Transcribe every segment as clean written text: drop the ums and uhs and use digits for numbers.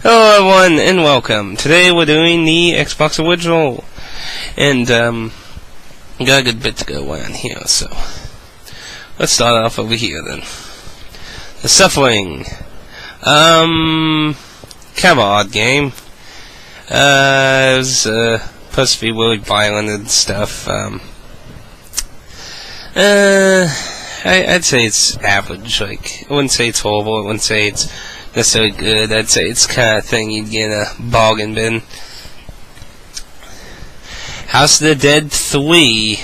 Hello everyone, and welcome. Today we're doing the Xbox original, and got a good bit to go on here, so let's start off over here then. The Suffering. Kind of an odd game. It was supposed to be really violent and stuff. I'd say it's average. Like, I wouldn't say it's horrible. I wouldn't say it's necessarily good. I'd say it's the kind of thing you'd get in a bargain bin. House of the Dead 3,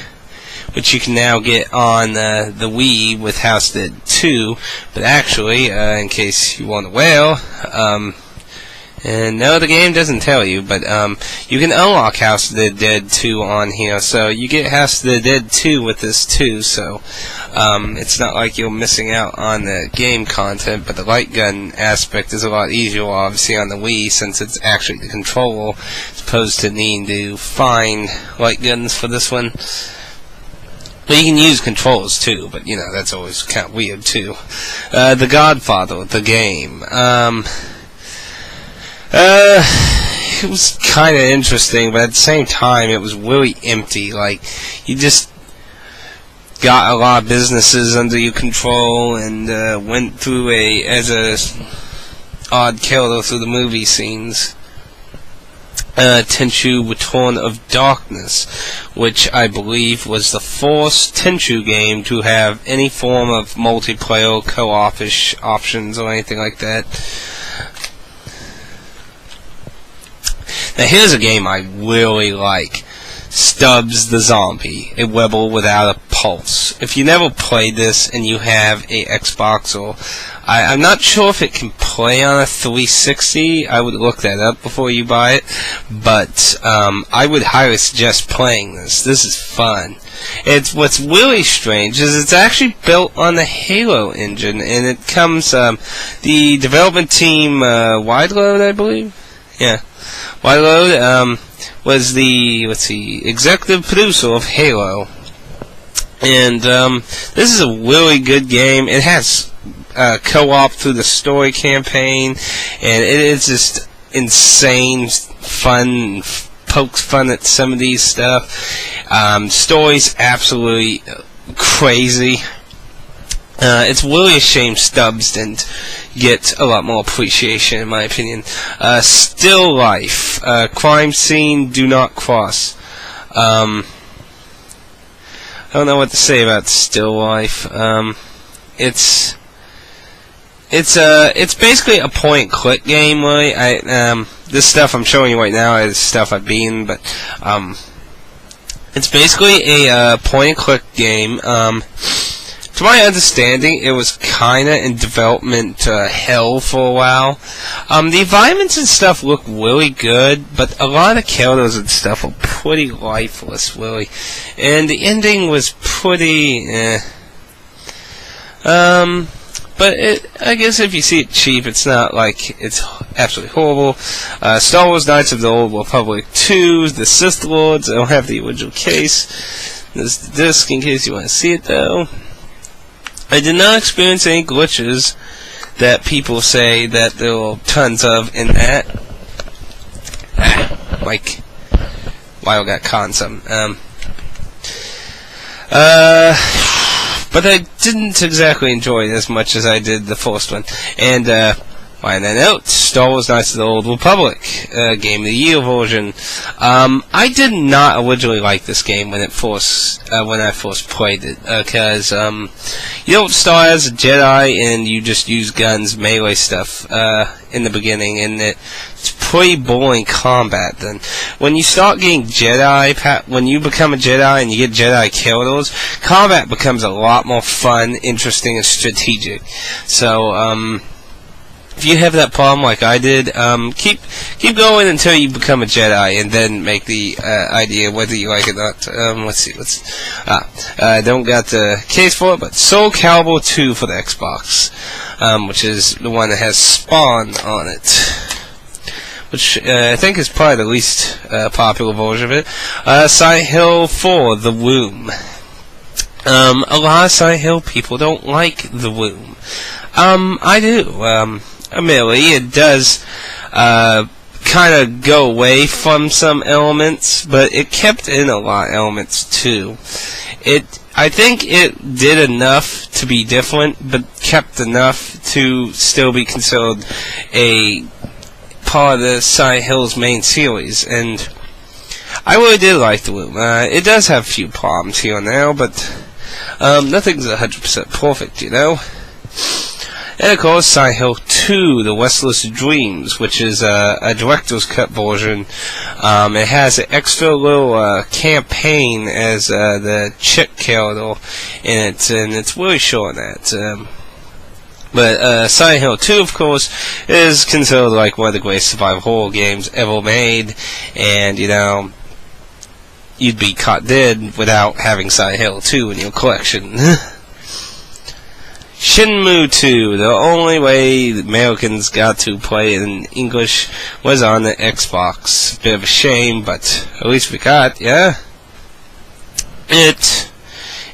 which you can now get on the Wii with House of the Dead 2, but actually, in case you weren't aware, and no, the game doesn't tell you, but you can unlock House of the Dead 2 on here, so you get House of the Dead 2 with this too, so it's not like you're missing out on the game content, but the light gun aspect is a lot easier, obviously, on the Wii, since it's actually the controller, as opposed to needing to find light guns for this one. But you can use controls too, but you know, that's always kind of weird too. The Godfather, the game. It was kind of interesting, but at the same time, it was really empty. Like, you just got a lot of businesses under your control and went through as a odd killer through the movie scenes. Tenchu Return of Darkness, which I believe was the first Tenchu game to have any form of multiplayer co-op-ish options or anything like that. Now here's a game I really like. Stubbs the Zombie, a rebel without a pulse. If you never played this and you have a Xbox, or I'm not sure if it can play on a 360. I would look that up before you buy it, but I would highly suggest playing this. This is fun. What's really strange is it's actually built on the Halo engine, and it comes the development team Wide Load, I believe. Yeah. Wide Load was the executive producer of Halo, and this is a really good game. It has co-op through the story campaign, and it is just insane fun. Pokes fun at some of these stuff. Story's absolutely crazy. It's really a shame Stubbs didn't get a lot more appreciation, in my opinion. Still Life. Crime Scene, Do Not Cross. I don't know what to say about Still Life. It's basically a point-and-click game, really. This stuff I'm showing you right now is stuff I've beaten, but it's basically a point-and-click game. To my understanding, it was kinda in development hell for a while. The environments and stuff look really good, but a lot of the characters and stuff are pretty lifeless, really. And the ending was pretty, but I guess if you see it cheap, it's not like it's absolutely horrible. Star Wars Knights of the Old Republic 2, The Sith Lords. I don't have the original case. There's the disc in case you want to see it, though. I did not experience any glitches that people say that there were tons of in that. Like, Lyle got caught in something. But I didn't exactly enjoy it as much as I did the first one. And, find that out, Star Wars Knights of the Old Republic, Game of the Year version. I did not originally like this game when I first played it, because you don't start as a Jedi and you just use guns, melee stuff, in the beginning, and it's pretty boring combat. Then, when you start getting when you become a Jedi and you get Jedi characters, combat becomes a lot more fun, interesting, and strategic. So, if you have that problem like I did, keep going until you become a Jedi, and then make the idea whether you like it or not. Let's see. I don't got the case for it, but Soul Calibur 2 for the Xbox, which is the one that has Spawn on it, which I think is probably the least popular version of it. Silent Hill 4, The Womb. A lot of Silent Hill people don't like The Womb. I do. Admittedly, it does kind of go away from some elements, but it kept in a lot of elements too. I think it did enough to be different, but kept enough to still be considered a part of the Silent Hill's main series, and I really did like the Loom. It does have a few problems here and there, but nothing's 100% perfect, you know? And of course, Silent Hill 2, The Restless Dreams, which is a director's cut version. It has an extra little campaign as the chick character in it, and it's really showing that. But Silent Hill 2, of course, is considered like one of the greatest survival horror games ever made, and, you know, you'd be caught dead without having Silent Hill 2 in your collection. Shenmue 2, the only way the Americans got to play it in English was on the Xbox. Bit of a shame, but at least we got, yeah? It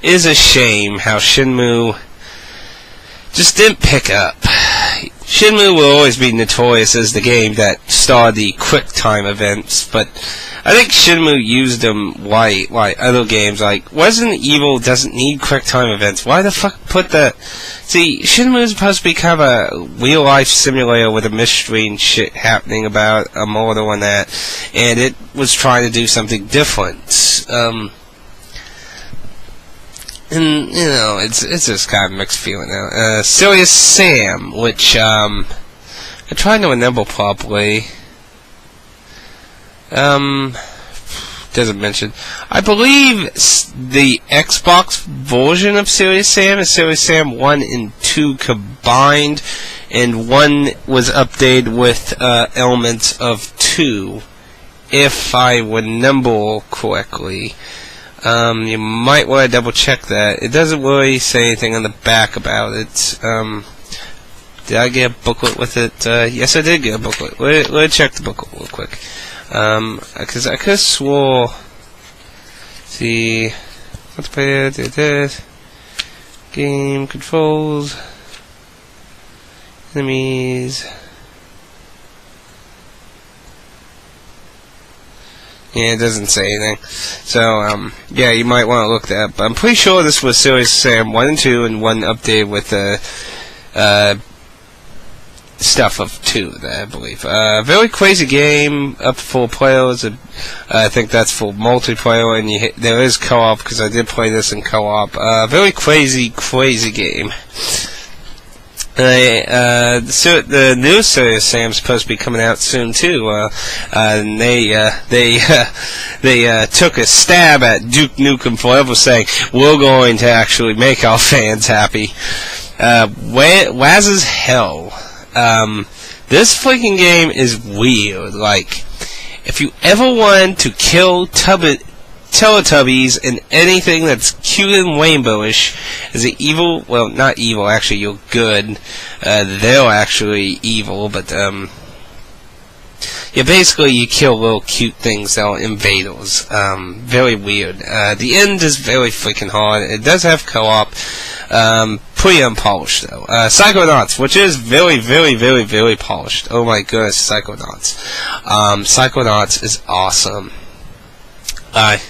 is a shame how Shenmue just didn't pick up. Shenmue will always be notorious as the game that started the QuickTime events, but I think Shenmue used them like other games. Like, Resident Evil doesn't need QuickTime events. Why the fuck put that? See, Shenmue is supposed to be kind of a real-life simulator with a mystery and shit happening about a murder and that, and it was trying to do something different. And, you know, it's just kind of mixed feeling now. Serious Sam, which, I'm trying to remember properly. Doesn't mention. I believe the Xbox version of Serious Sam is Serious Sam 1 and 2 combined, and 1 was updated with, elements of 2, if I remember correctly. You might want to double check that. It doesn't really say anything on the back about it. Did I get a booklet with it? Yes, I did get a booklet. Let's check the booklet real quick. Because I could have swore. See, let's play it. Game controls, enemies. Yeah, it doesn't say anything. So, yeah, you might want to look that up. But I'm pretty sure this was Serious Sam 1 and 2, and 1 updated with stuff of 2, I believe. Very crazy game, up to 4 players. I think that's for multiplayer, and there is co-op, because I did play this in co-op. Very crazy game. The new Serious Sam is supposed to be coming out soon too, and they took a stab at Duke Nukem Forever, saying we're going to actually make our fans happy. Waz as hell. This freaking game is weird. Like, if you ever want to kill Teletubbies and anything that's cute and rainbowish is an evil, well, not evil, actually, you're good. They're actually evil, but, yeah, basically you kill little cute things that are invaders. Very weird. The end is very freaking hard. It does have co-op. Pretty unpolished, though. Psychonauts, which is very, very, very, very polished. Oh my goodness, Psychonauts. Psychonauts is awesome. I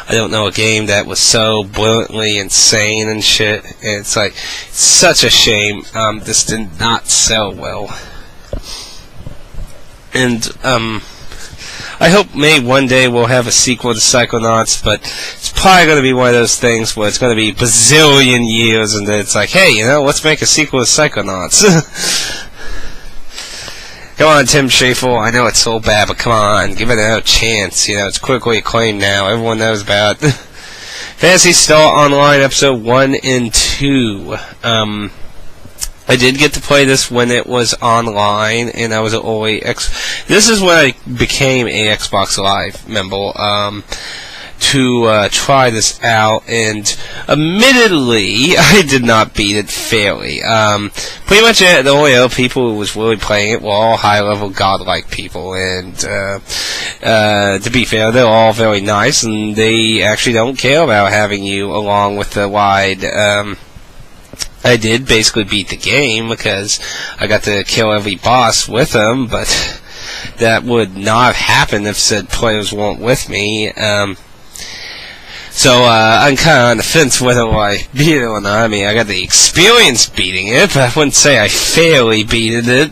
don't know a game that was so brilliantly insane and shit. It's like, it's such a shame this did not sell well. And I hope maybe one day we'll have a sequel to Psychonauts, but it's probably going to be one of those things where it's going to be bazillion years, and then it's like, hey, you know, let's make a sequel to Psychonauts. Come on, Tim Schafer. I know it's so bad, but come on, give it another chance. You know, it's critically acclaimed now. Everyone knows about it. Phantasy Star Online Episode 1 and 2. I did get to play this when it was online, and I was an early This is when I became a Xbox Live member. To try this out, and admittedly, I did not beat it fairly. Pretty much the only other people who was really playing it were all high-level godlike people, and to be fair, they're all very nice, and they actually don't care about having you along with the wide I did basically beat the game because I got to kill every boss with them, but that would not have happened if said players weren't with me. So I'm kind of on the fence whether I beat it or not. I mean, I got the experience beating it, but I wouldn't say I fairly beat it.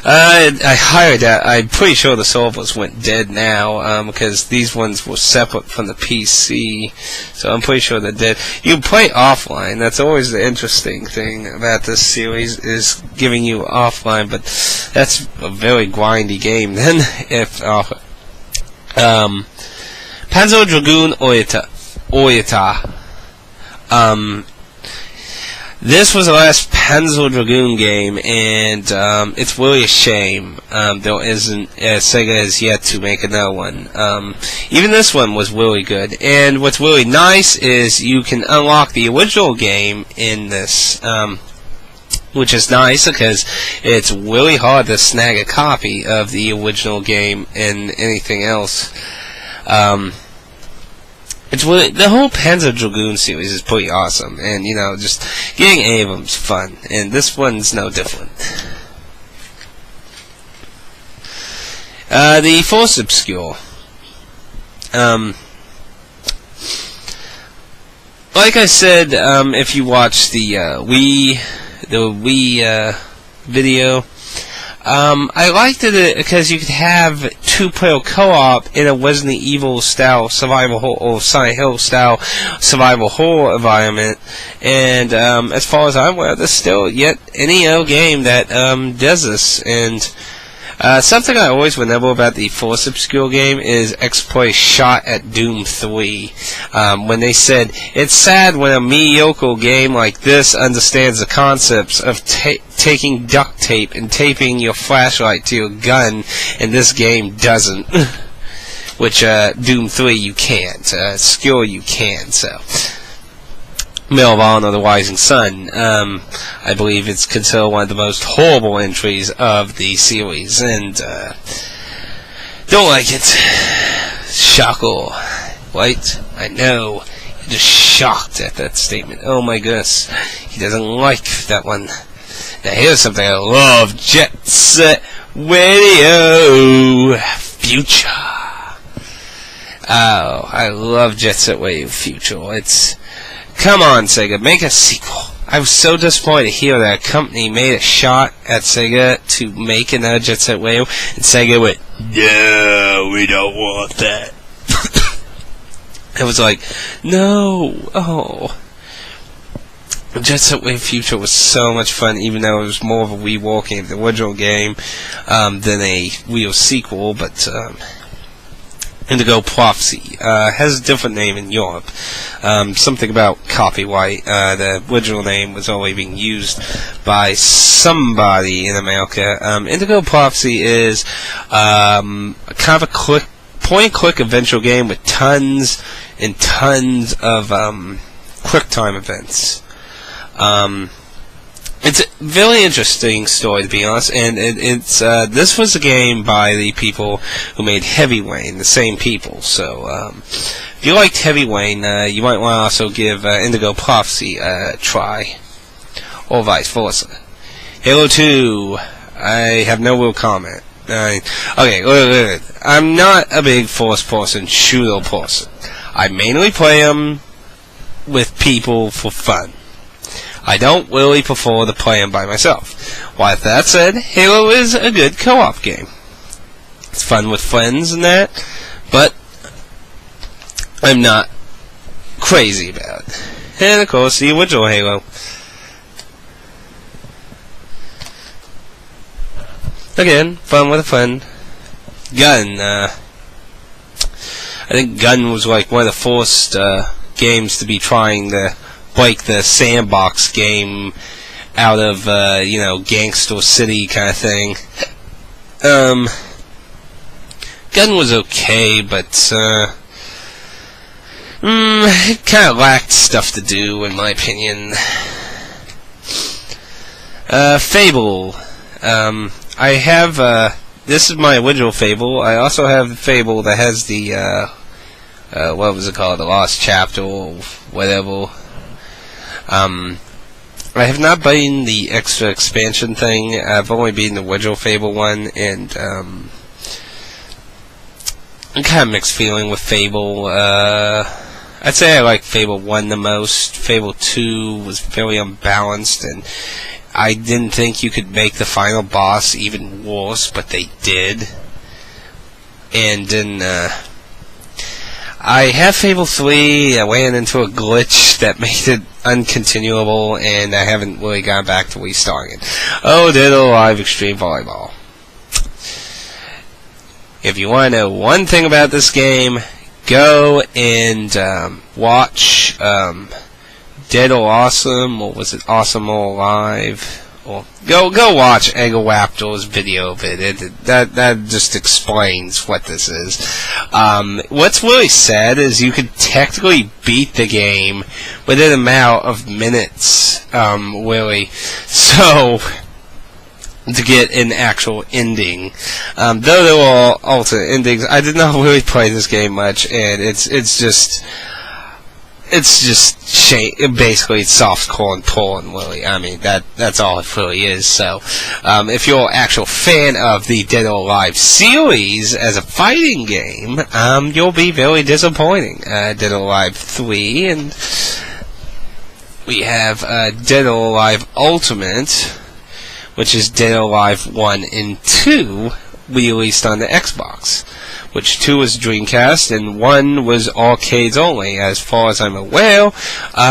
I hired that. I'm pretty sure the servers went dead now, because these ones were separate from the PC, so I'm pretty sure they're dead. You can play offline. That's always the interesting thing about this series, is giving you offline, but that's a very grindy game. Then, if, Panzer Dragoon Oyata. This was the last Panzer Dragoon game, and it's really a shame there isn't. Sega has yet to make another one. Even this one was really good, and what's really nice is you can unlock the original game in this, which is nice because it's really hard to snag a copy of the original game and anything else. It's really, the whole Panzer Dragoon series is pretty awesome, and just getting any of them's fun, and this one's no different. The Force Obscure. Like I said, if you watch the Wii video, I liked it because you could have 2-player co-op in a Resident Evil style survival horror, or Silent Hill style survival horror environment, and as far as I'm aware, there's still yet any other game that does this. And something I always remember about the Force Obscure game is X-Play shot at Doom 3, when they said, "It's sad when a mediocre game like this understands the concepts of taking duct tape and taping your flashlight to your gun, and this game doesn't." Which, Doom 3 you can't, Obscure you can, so. Medal of Honor: The Rising Sun. I believe it's considered one of the most horrible entries of the series, and don't like it. Shocker. Right? I know. You're just shocked at that statement. Oh my goodness. He doesn't like that one. Now here's something I love. Jet Set Radio Future. Oh, I love Jet Set Radio Future. Come on, Sega, make a sequel. I was so disappointed to hear that a company made a shot at Sega to make another Jet Set Radio, and Sega went, "No, we don't want that." It was like, no, oh. Jet Set Radio Future was so much fun, even though it was more of a reworking of the original game than a real sequel, but Indigo Prophecy has a different name in Europe. Something about copyright. The original name was already being used by somebody in America. Indigo Prophecy is kind of a point-and-click adventure game with tons and tons of quick-time events. It's a very interesting story, to be honest, and this was a game by the people who made Heavy Rain, the same people. So, if you liked Heavy Rain, you might want to also give Indigo Prophecy a try, or vice versa. Halo 2, I have no real comment. Okay, look. I'm not a big first-person shooter person. I mainly play them with people for fun. I don't really prefer to play them by myself. With that said, Halo is a good co-op game. It's fun with friends and that, but I'm not crazy about it. And of course, the original Halo. Again, fun with a friend. Gun. I think Gun was like one of the first games to be trying to break the sandbox game out of, Gangster City kind of thing. Gun was okay, but, it kind of lacked stuff to do, in my opinion. Fable. I have, this is my original Fable. I also have the Fable that has the, what was it called? The Lost Chapter, or whatever. I have not beaten the extra expansion thing. I've only beaten the original Fable one, and I'm kind of mixed feeling with Fable. I'd say I like Fable 1 the most. Fable 2 was very unbalanced, and I didn't think you could make the final boss even worse, but they did. And then I have Fable 3. I ran into a glitch that made it uncontinuable, and I haven't really gone back to restarting it. Oh, Dead or Alive Extreme Volleyball. If you want to know one thing about this game, go and watch Dead or Awesome, or was it Awesome or Alive? Or go watch Egglewaptor's video of it. That just explains what this is. What's really sad is you could technically beat the game within a matter of minutes, really. So, to get an actual ending. Though there were alternate endings, I did not really play this game much, and it's just basically it's softcore and porn, really. I mean, that's all it really is. So, if you're an actual fan of the Dead or Alive series as a fighting game, you'll be very disappointing. Dead or Alive 3, and we have Dead or Alive Ultimate, which is Dead or Alive 1 and 2, released on the Xbox, which 2 was Dreamcast and 1 was arcades only. As far as I'm aware,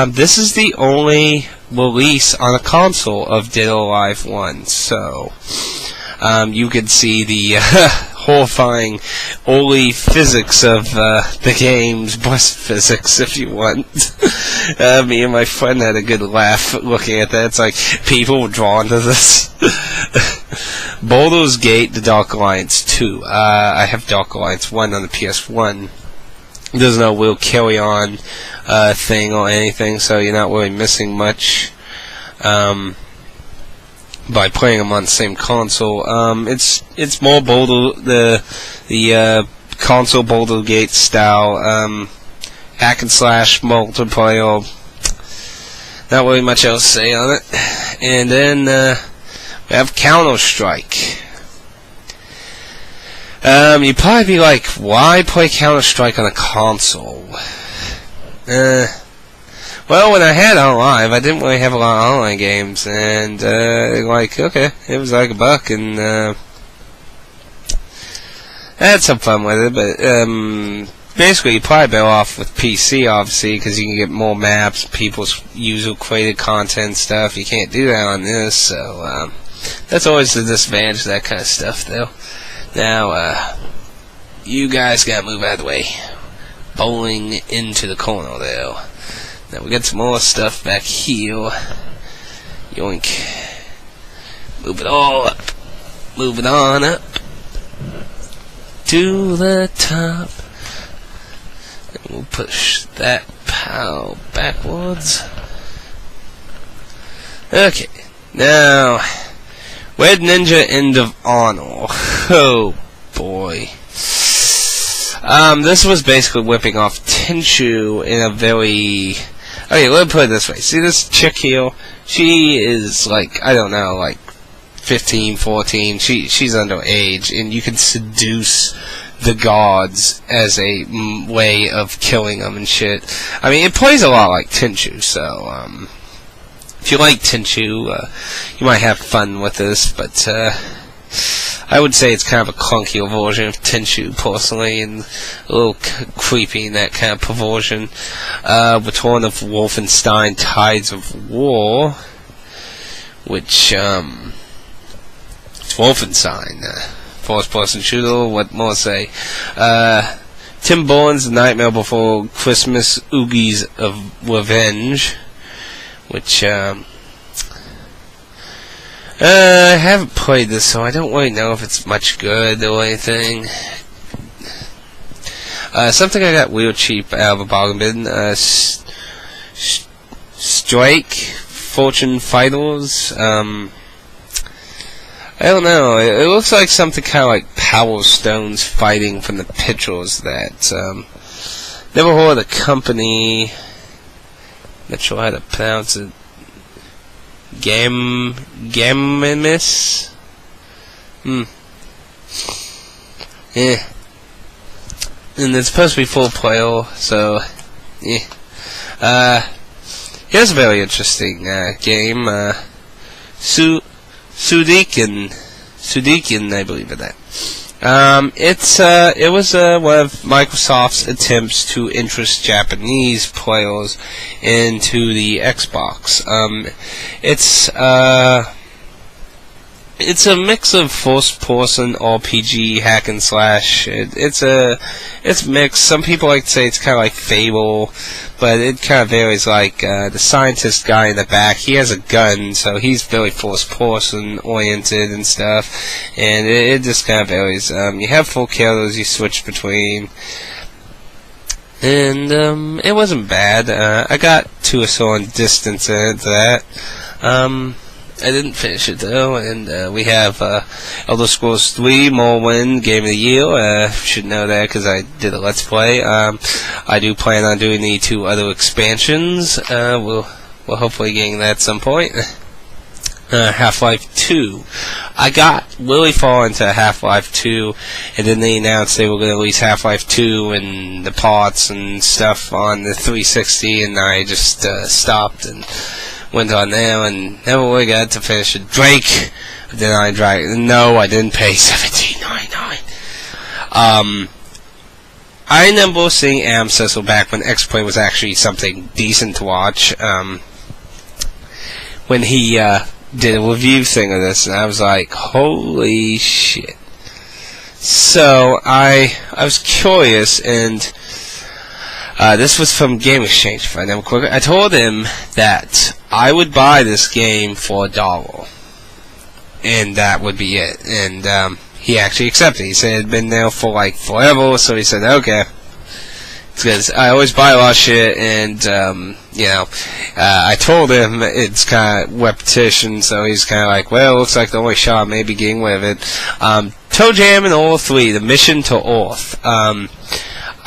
this is the only release on a console of Dead or Alive 1, so you can see the horrifying early physics of the game's bus physics, if you want. Me and my friend had a good laugh looking at that. It's like people were drawn to this. Baldur's Gate: The Dark Alliance 2. I have Dark Alliance 1 on the PS1. There's no real carry-on thing or anything, so you're not really missing much by playing them on the same console. It's more Boulder, the console Boulder Gate style, hack and slash multiplayer. Not really much else to say on it. And then we have Counter-Strike. You'd probably be like, why play Counter-Strike on a console? Well, when I had Live, I didn't really have a lot of online games, and like, okay, it was like $1, and I had some fun with it, but basically, you probably better off with PC, obviously, because you can get more maps, people's user-created content stuff. You can't do that on this, so that's always the disadvantage of that kind of stuff, though. Now, you guys gotta move out of the way. Bowling into the corner, though. Now we got some more stuff back here. Yoink. Move it all up. Move it on up. To the top. And we'll push that pile backwards. Okay. Now, Red Ninja End of Honor. Oh boy. This was basically whipping off Tenchu in a very... Okay, let me put it this way. See this chick here? She is like, I don't know, like 15, 14. She's underage, and you can seduce the gods as a way of killing them and shit. I mean, it plays a lot like Tenchu, so, if you like Tenchu, you might have fun with this, but, I would say it's kind of a clunkier version of Tenchu, personally, and a little creepy in that kind of perversion. Return of Wolfenstein: Tides of War, which, it's Wolfenstein, first-person shooter, what more say. Tim Burns' Nightmare Before Christmas, Oogie's of Revenge, which, I haven't played this, so I don't really know if it's much good or anything. Something I got real cheap out of a bargain bin. Strike Fortune Fighters. I don't know. It looks like something kind of like Power Stones fighting from the pictures that. Never heard of the company. Not sure how to pronounce it. Gamimus. Yeah. And it's supposed to be full player, so yeah. Here's a very interesting game. Sudikin, I believe in that. It was one of Microsoft's attempts to interest Japanese players into the Xbox. It's a mix of first-person RPG hack and slash. It's mixed. Some people like to say it's kind of like Fable, but it kind of varies. Like the scientist guy in the back, he has a gun, so he's very first-person oriented and stuff. And it just kind of varies. You have 4 characters you switch between, and it wasn't bad. I got 2 or so on distance into that. I didn't finish it though, and we have Elder Scrolls 3 Morrowind Game of the Year. Should know that because I did a Let's Play. I do plan on doing the 2 other expansions. We'll hopefully getting that at some point. Half-Life 2. I got really far into Half-Life 2, and then they announced they were going to release Half-Life 2 and the parts and stuff on the 360, and I just stopped and went on there and never really got to finish it. Drake. Then I no, I didn't pay $17.99. I remember seeing Adam Cecil back when X-Play was actually something decent to watch. When he did a review thing of this, and I was like, holy shit. So I was curious, and this was from Game Exchange, if I remember quickly. I told him that I would buy this game for $1, and that would be it. And he actually accepted. He said it had been there for like forever, so he said, okay. Because I always buy a lot of shit, and I told him it's kind of repetition, so he's kind of like, well, looks like the only shot may be getting rid of it. Toe Jam and All 3, The Mission to Earth.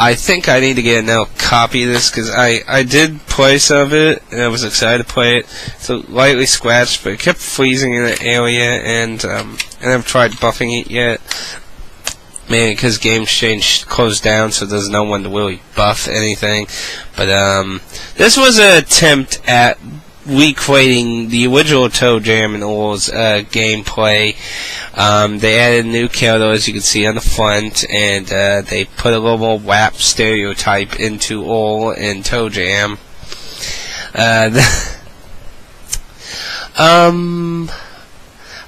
I think I need to get another copy of this, because I did play some of it, and I was excited to play it. It's lightly scratched, but it kept freezing in the area, and I haven't tried buffing it yet. Maybe because Game Exchange closed down, so there's no one to really buff anything. But this was an attempt at recreating the original Toe Jam and Earl's gameplay. They added new characters, you can see on the front, and they put a little more WAP stereotype into Earl and Toe Jam.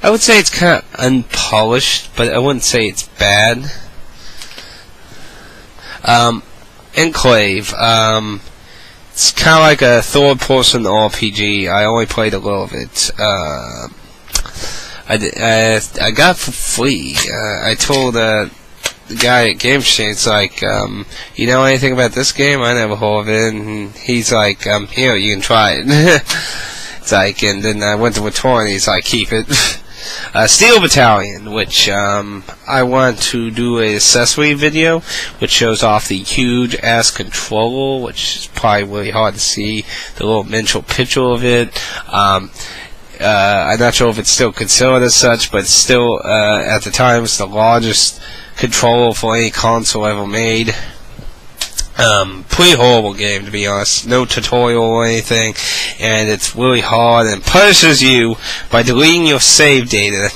I would say it's kind of unpolished, but I wouldn't say it's bad. Enclave. It's kind of like a third-person RPG. I only played a little of it. I got it for free. I told the guy at Game Exchange, it's like, you know anything about this game? I never heard of it. And he's like, here, you can try it. It's like, and then I went to return, and he's like, keep it. Steel Battalion, which I want to do an accessory video, which shows off the huge-ass controller, which is probably really hard to see, the little miniature picture of it. I'm not sure if it's still considered as such, but still, at the time, it's the largest controller for any console ever made. Pretty horrible game, to be honest. No tutorial or anything, and it's really hard and punishes you by deleting your save data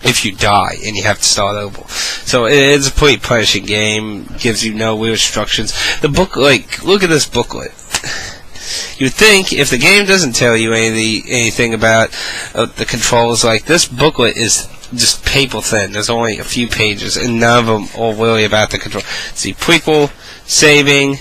if you die and you have to start over. So it's a pretty punishing game. Gives you no real instructions. The book, like, look at this booklet. You'd think if the game doesn't tell you anything about the controls, like this booklet is just paper thin. There's only a few pages, and none of them are really about the control. See, prequel, saving,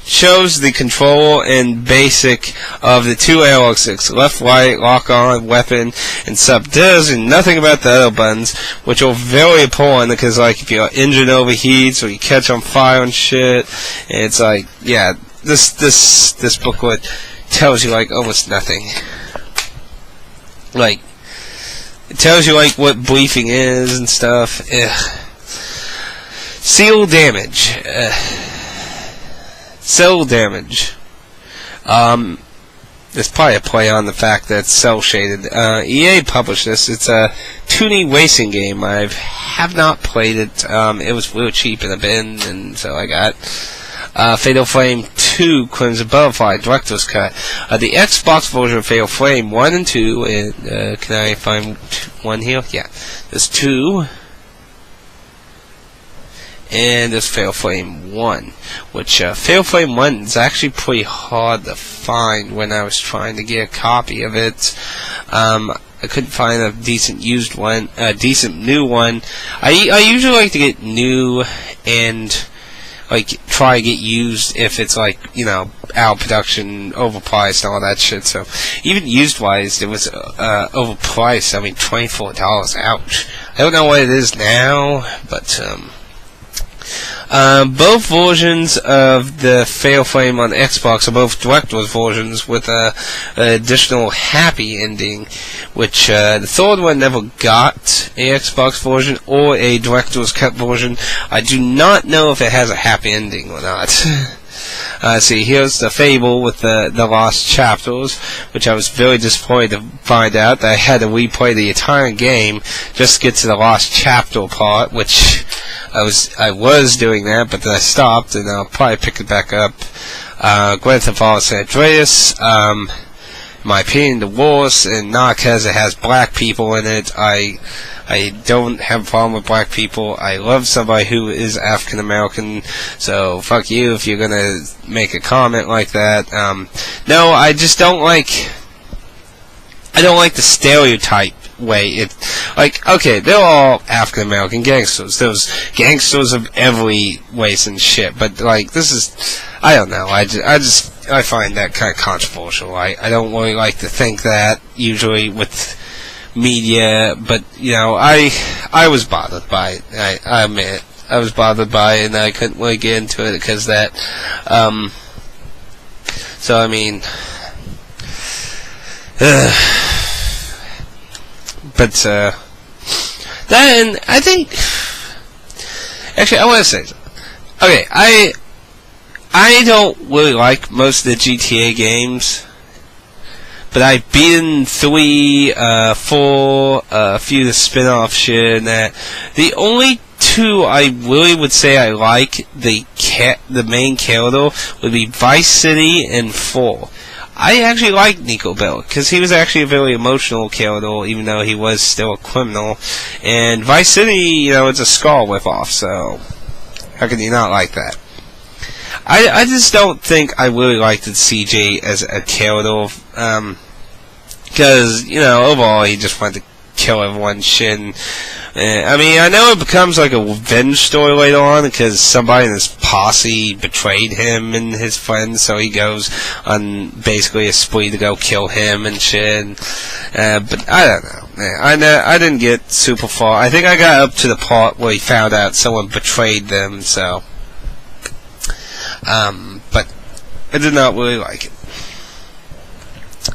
shows the control and basic of the 2 analog sticks, left, right, lock on, weapon, and sub. There's nothing about the other buttons, which are very important, because like if your engine overheats or you catch on fire and shit, and it's like, yeah, this booklet tells you like almost nothing. Like, it tells you like what briefing is and stuff. Seal damage. Cell damage. It's probably a play on the fact that it's cel-shaded. EA published this. It's a Toonie racing game. I have not played it. It was real cheap in a bin, and so I got Fatal Frame 2 Crimson Butterfly Director's Cut. The Xbox version of Fatal Frame 1 and 2, and can I find 1 here? Yeah. There's 2. And there's Fatal Frame 1, which Fatal Frame 1 is actually pretty hard to find when I was trying to get a copy of it. I couldn't find a decent used one, a decent new one. I usually like to get new and like try to get used if it's like, you know, out of production, overpriced, and all that shit. So even used wise, it was overpriced. I mean, $24. Ouch. I don't know what it is now, but both versions of the Fatal Frame on Xbox are both director's versions with an additional happy ending, which the third one never got a Xbox version or a director's cut version. I do not know if it has a happy ending or not. See, here's the Fable with the lost chapters, which I was very disappointed to find out that I had to replay the entire game just to get to the lost chapter part, which I was doing that, but then I stopped, and I'll probably pick it back up. Grand Theft Auto San Andreas, in my opinion, the worst, and not because it has black people in it. I don't have a problem with black people. I love somebody who is African American, so fuck you if you're gonna make a comment like that. No, I just don't like. I don't like the stereotype way. It, like, okay, they're all African American gangsters. There's gangsters of every race and shit, but like, this is, I don't know. I find that kind of controversial. I don't really like to think that usually with media, but you know, I was bothered by it. I admit it. I was bothered by it, and I couldn't really get into it because that. So I mean, but that, and I think actually I want to say something. Okay, I don't really like most of the GTA games, but I've beaten 3, 4, a few of the spin-off shit, and that. The only 2 I really would say I like, the main character, would be Vice City and 4. I actually like Niko Bellic, because he was actually a very emotional character, even though he was still a criminal. And Vice City, you know, it's a Scar whip-off, so how can you not like that? I just don't think I really liked CJ as a character, because, you know, overall he just wanted to kill everyone's shit. And, I mean, I know it becomes like a revenge story later on because somebody in his posse betrayed him and his friends, so he goes on basically a spree to go kill him and shit. But I don't know. I didn't get super far. I think I got up to the part where he found out someone betrayed them, so. But I did not really like it.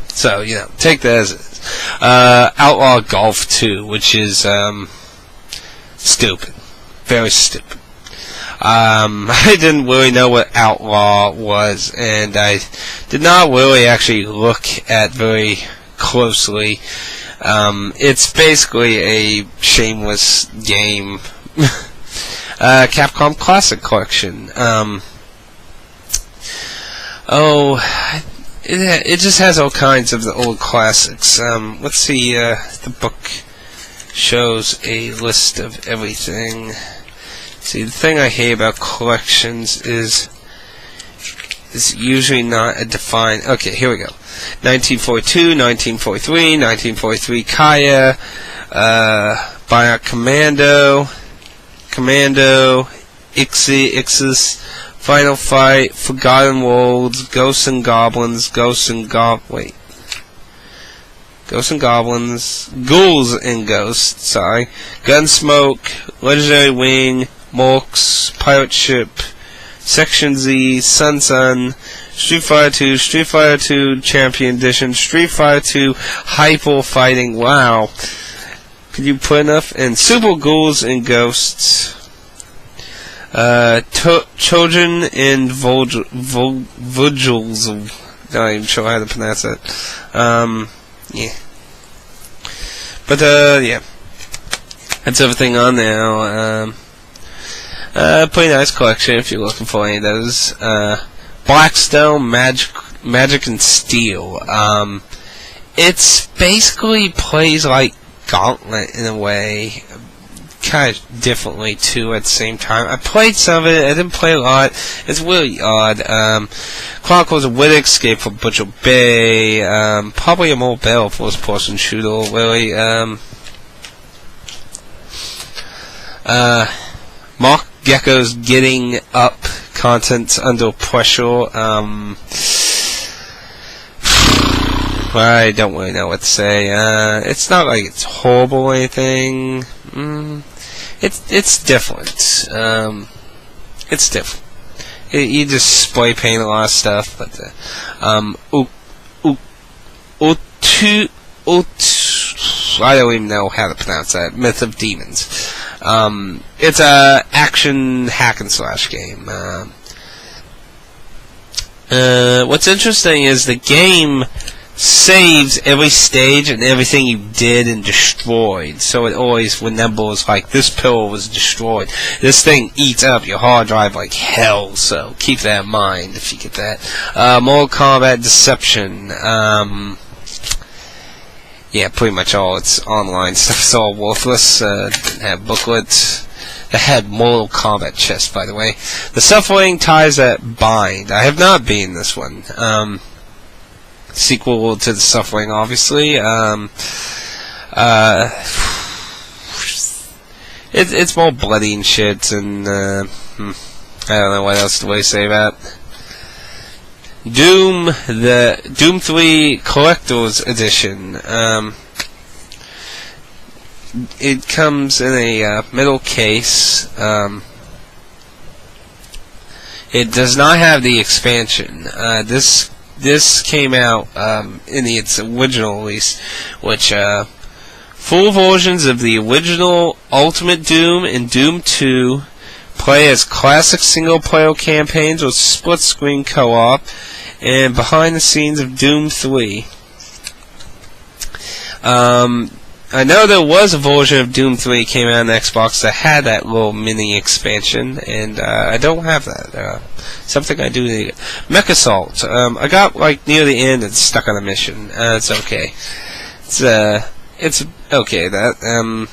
So, you know, take that as it is. Outlaw Golf 2, which is, stupid. Very stupid. I didn't really know what Outlaw was, and I did not really actually look at very closely. It's basically a shameless game. Capcom Classic Collection. It just has all kinds of the old classics. Let's see, the book shows a list of everything. See, the thing I hate about collections is it's usually not a defined. Okay, here we go. 1942, 1943, 1943 Kaya, Bionic Commando, Ixis, Final Fight, Forgotten Worlds, Ghosts and Goblins, Ghouls and Ghosts, sorry, Gunsmoke, Legendary Wing, Morks, Pirate Ship, Section Z, Sun, Street Fighter 2, Street Fighter 2 Champion Edition, Street Fighter 2 Hyper Fighting, wow, could you put enough? And Super Ghouls and Ghosts, Children and Vigils, Not even sure how to pronounce it. Yeah. But, yeah. That's everything on now. Pretty nice collection if you're looking for any of those. Blackstone, Magic and Steel. It's basically plays like Gauntlet in a way. Kind of differently too at the same time. I played some of it, I didn't play a lot. It's really odd. Chronicles of Riddick, Escape from Butcher Bay, probably a more better first person shooter, really. Mark Gecko's Getting Up, Content Under Pressure. I don't really know what to say. It's not like it's horrible or anything. It's different. It's different. You just spray paint a lot of stuff, but I don't even know how to pronounce that. Myth of Demons. It's a action hack and slash game. What's interesting is the game saves every stage and everything you did and destroyed, so it always remembers like this pillar was destroyed. This thing eats up your hard drive like hell, so keep that in mind if you get that. Mortal Kombat Deception. Yeah, pretty much all its online stuff is all worthless. Didn't have booklets. It had Mortal Kombat chest, by the way. The Suffering Ties That Bind. I have not beaten this one. Sequel to The Suffering, obviously. It's more bloody and shit, and I don't know what else to really say about it. Doom 3 Collector's Edition. It comes in a metal case. It does not have the expansion. This came out in its original release, which full versions of the original Ultimate Doom and Doom 2 play as classic single-player campaigns with split-screen co-op, and behind the scenes of Doom 3. I know there was a version of Doom 3 came out on Xbox that had that little mini expansion, and I don't have that. Something I do need. Mech Assault. I got like near the end and stuck on a mission. It's okay. It's okay. That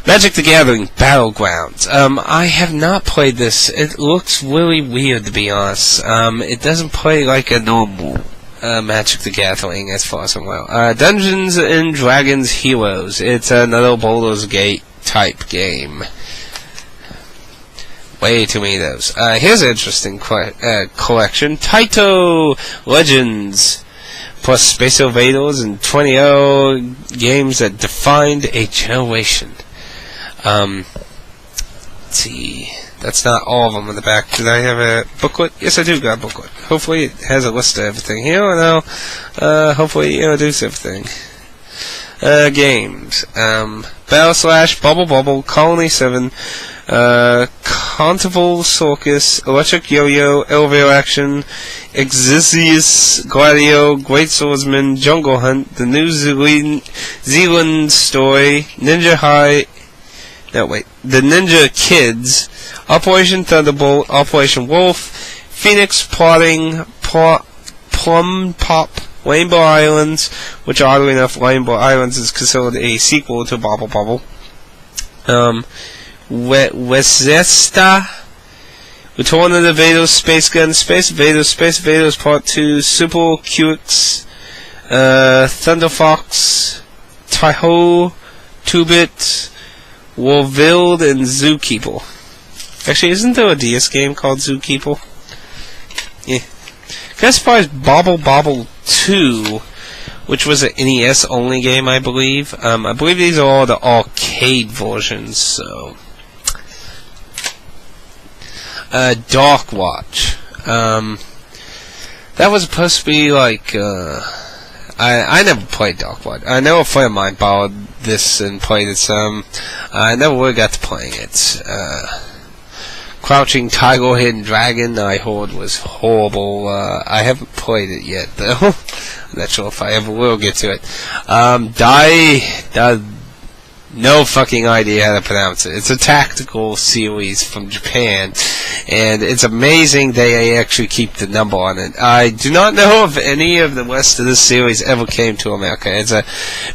Magic the Gathering Battlegrounds. I have not played this. It looks really weird, to be honest. It doesn't play like a normal Magic the Gathering, as far as I'm aware. Dungeons and Dragons Heroes. It's another Baldur's Gate type game. Way too many of those. Here's an interesting collection. Taito Legends, plus Space Invaders and 20 games that defined a generation. Let's see. That's not all of them in the back. Did I have a booklet? Yes, I do got a booklet. Hopefully it has a list of everything here, and I'll hopefully introduce everything. Games. Battle / Bubble Bubble, Colony 7, Carnival Circus, Electric Yo-Yo, Elevator Action, Exisius, Gladio, Great Swordsman, Jungle Hunt, The New Zealand Story, The Ninja Kids, Operation Thunderbolt, Operation Wolf, Phoenix Plotting, Plum Pop, Rainbow Islands, which oddly enough, Rainbow Islands is considered a sequel to Bubble Bubble. Wesesta, Return of the Vados, Space Gun, Space Vados Part 2, Super QX, Thunder Fox, Taiho, 2-Bit, Warvild, and Zookeeper. Actually, isn't there a DS game called Zookeeper? Yeah. Kind of surprised Bobble Bobble 2, which was an NES only game, I believe. I believe these are all the arcade versions, so. Dark Watch. That was supposed to be like, I never played Dark Watch. I know a friend of mine borrowed this and played it some. I never really got to playing it. Crouching Tiger, Hidden Dragon, I heard was horrible. I haven't played it yet, though. I'm not sure if I ever will get to it. No fucking idea how to pronounce it. It's a tactical series from Japan, and it's amazing they actually keep the number on it. I do not know if any of the rest of this series ever came to America. It's a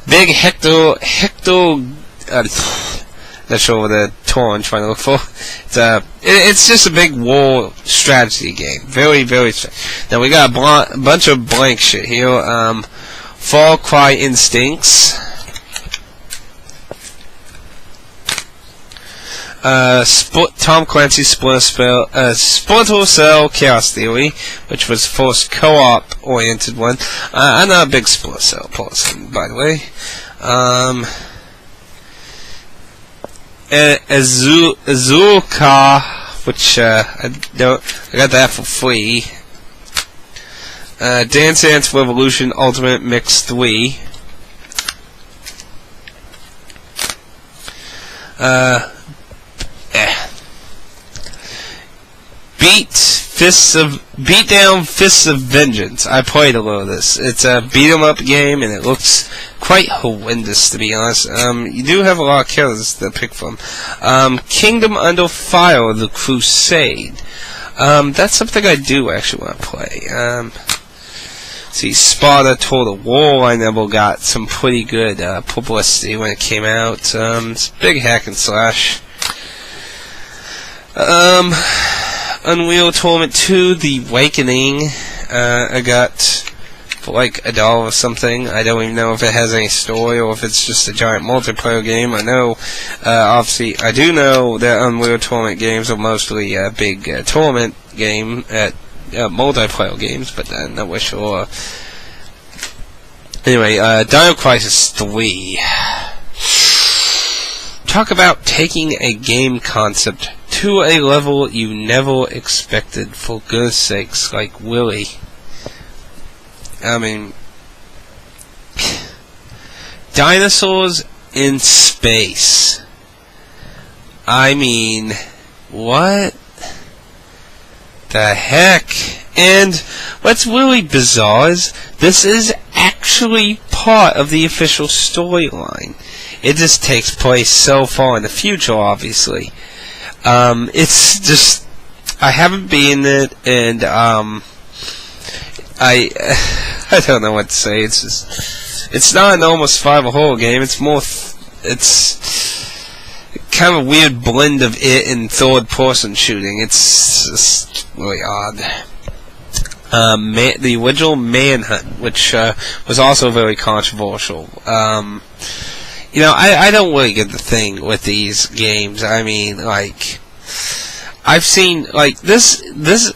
big not sure what the term I'm trying to look for. It's just a big war strategy game. Very, very strange. Now we got a bunch of blank shit here. Far Cry Instincts. Tom Clancy's Splinter Cell Chaos Theory, which was the first co-op oriented one. I'm not a big Splinter Cell person, by the way. Azulka, which I got that for free. Dance Dance Revolution Ultimate Mix 3. Beat Down Fists of Vengeance. I played a little of this. It's a beat 'em up game, and it looks quite horrendous, to be honest. You do have a lot of characters to pick from. Kingdom Under Fire: The Crusade. That's something I do actually want to play. See, Sparta Total War. I never got some pretty good publicity when it came out. It's a big hack and slash. Unreal Tournament 2, The Awakening, I got for like $1 or something. I don't even know if it has any story or if it's just a giant multiplayer game. I know, obviously, I do know that Unreal Tournament games are mostly a big tournament game at multiplayer games, but I'm not sure. Anyway, Dino Crisis 3. Talk about taking a game concept to a level you never expected, for goodness sakes, like Willy. I mean, dinosaurs in space. I mean, what the heck? And what's really bizarre is this is actually part of the official storyline. It just takes place so far in the future, obviously. It's just, I haven't been in it, and I don't know what to say. It's just, it's not an almost survival horror game. It's more, it's kind of a weird blend of it and third-person shooting. It's just really odd. The original Manhunt, which was also very controversial. You know, I don't really get the thing with these games. I mean, like, I've seen, like, this,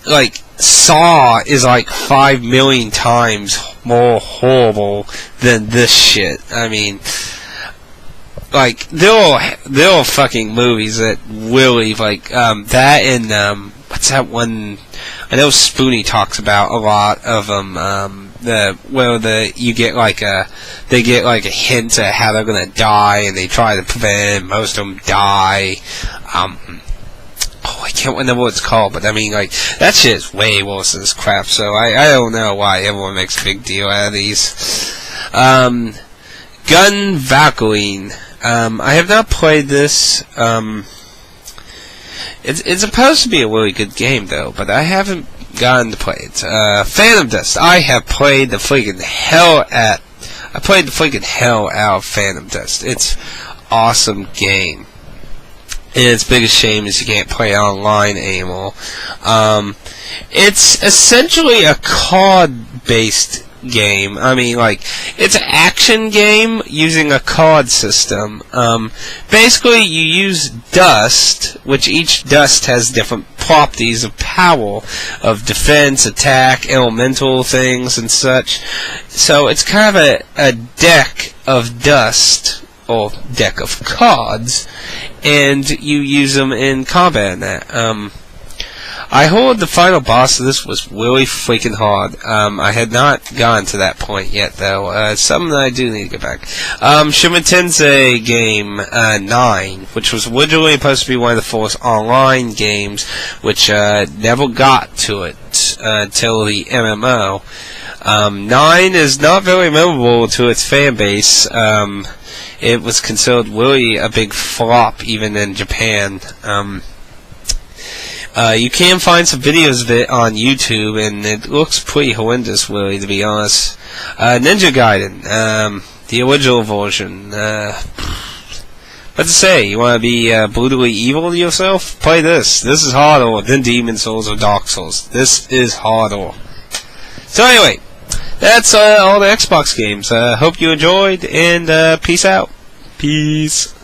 like, Saw is like 5 million times more horrible than this shit. I mean, like, there are fucking movies that really, like, that and, what's that one? I know Spoonie talks about a lot of them, you get like they get like a hint at how they're gonna die, and they try to prevent it. Most of them die. I can't remember what it's called, but I mean, like, that shit is way worse than this crap. So I don't know why everyone makes a big deal out of these. Gun Valkyrie. I have not played this. It's supposed to be a really good game, though, but I haven't gotten to play it. Phantom Dust. I have played the freaking hell out of Phantom Dust. It's awesome game. And its biggest shame is you can't play online anymore. It's essentially a card-based game. I mean, like, it's an action game using a card system. Basically, you use dust, which each dust has different properties of power, of defense, attack, elemental things, and such. So it's kind of a deck of dust, or deck of cards, and you use them in combat in that. I heard the final boss of this was really freaking hard. I had not gotten to that point yet, though. It's something that I do need to get back. Shinra Tensei Game 9, which was originally supposed to be one of the first online games, which never got to it until the MMO. 9 is not very memorable to its fan base. It was considered really a big flop, even in Japan. You can find some videos of it on YouTube, and it looks pretty horrendous, really, to be honest. Ninja Gaiden, the original version. What to say? You want to be brutally evil to yourself? Play this. This is harder than Demon Souls or Dark Souls. This is harder. So anyway, that's all the Xbox games. Hope you enjoyed, and peace out. Peace.